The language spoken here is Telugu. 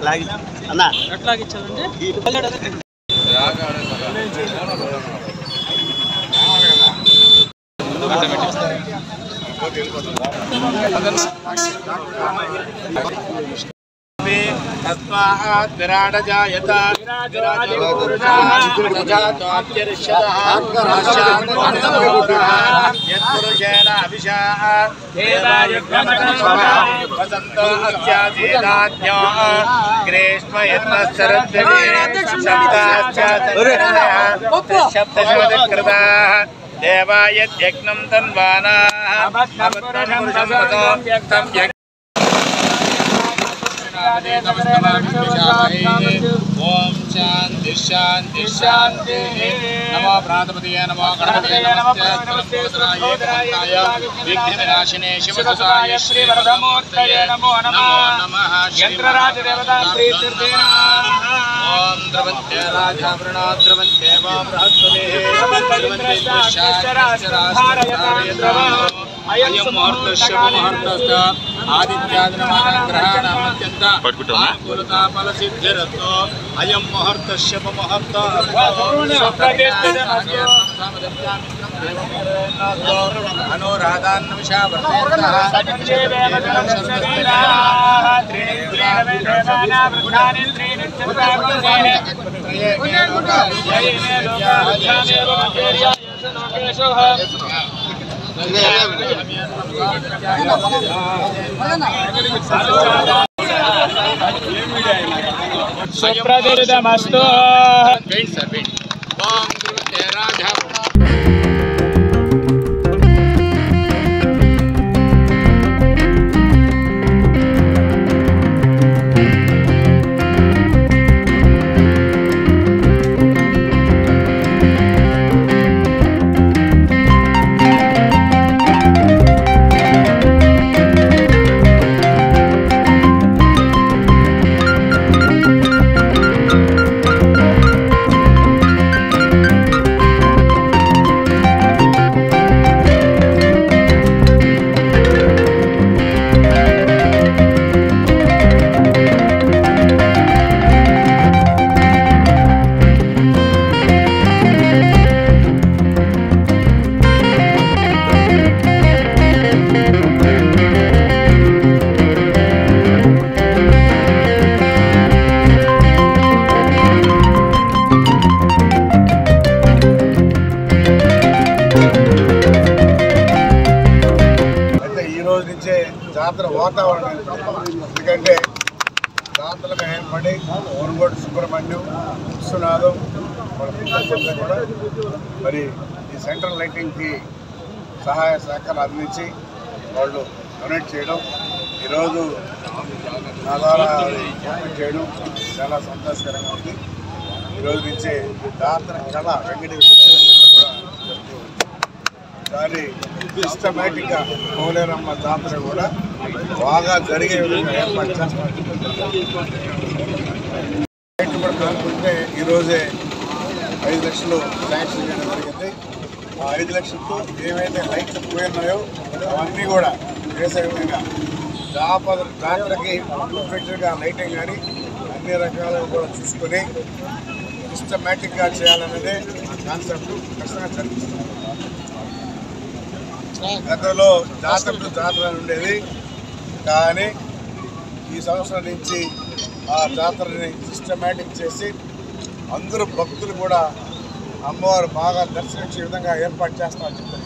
అన్నా विराट जायत यत्पुरुषेण अभिषा वसन्तो अस्यासीदाद्यो ग्रीष्म यत्नश्चरद्भिः देवायज्ञं तन्वानाः ओम शांति शांति शांति नमो प्रातपतिये नमो गणपतये नमस्ते विघ्नविनाशिने शिवदुसाय श्रीवरदमूर्तये नमो नमः यंत्रराज देवता प्रीत्यर्थे ओम द्रवन्ते राजा वृणा द्रवन्ते वा बृहस्पतिः अयं मुहूर्तस्य मुहूर्तस्य आदित्यादिनमग्रहाणामत्यन्त अनुकूलता फलसिद्धिरतो अयं मुहूर्तस्य सुप्रतिष्ठितमस्तु జాతర వాతావరణం ఎందుకంటే జాతరలకు ఏర్పడి మునుగోడు సుబ్రహ్మణ్యం విశ్వనాథం కూడా మరి ఈ సెంట్రల్ లైటింగ్కి సహాయ సహకారం అందించి వాళ్ళు డొనేట్ చేయడం ఈరోజు నా ద్వారా ఓపెన్ చేయడం చాలా సంతోషకరంగా ఉంది. ఈరోజు నుంచే జాతర కళ వెంకటేశ్వర కూడా దాని సిస్టమేటిక్గా పోలేరమ్మ జాతర కూడా బాగా జరిగే విధంగా ఏర్పాటు చేస్తాం. లైట్లు కూడా కనుక్కుంటే ఈరోజే 5 లక్షలు శాంక్షన్ చేయడం జరిగింది. ఆ 5 లక్షలతో ఏవైతే లైట్లు పోయినాయో అవన్నీ కూడా వేసే విధంగా జాతరకి ఫుల్ఫిల్గా లైటింగ్ కానీ అన్ని రకాలుగా కూడా చూసుకొని సిస్టమేటిక్గా చేయాలన్నదే కాన్సెప్ట్ ఖచ్చితంగా చర్చిస్తున్నాం. గతంలో జాతర ఉండేది కానీ ఈ సంవత్సరం నుంచి ఆ జాతరని సిస్టమేటిక్ చేసి అందరూ భక్తులు కూడా అమ్మవారు బాగా దర్శించే విధంగా ఏర్పాటు చేస్తామని చెప్తారు.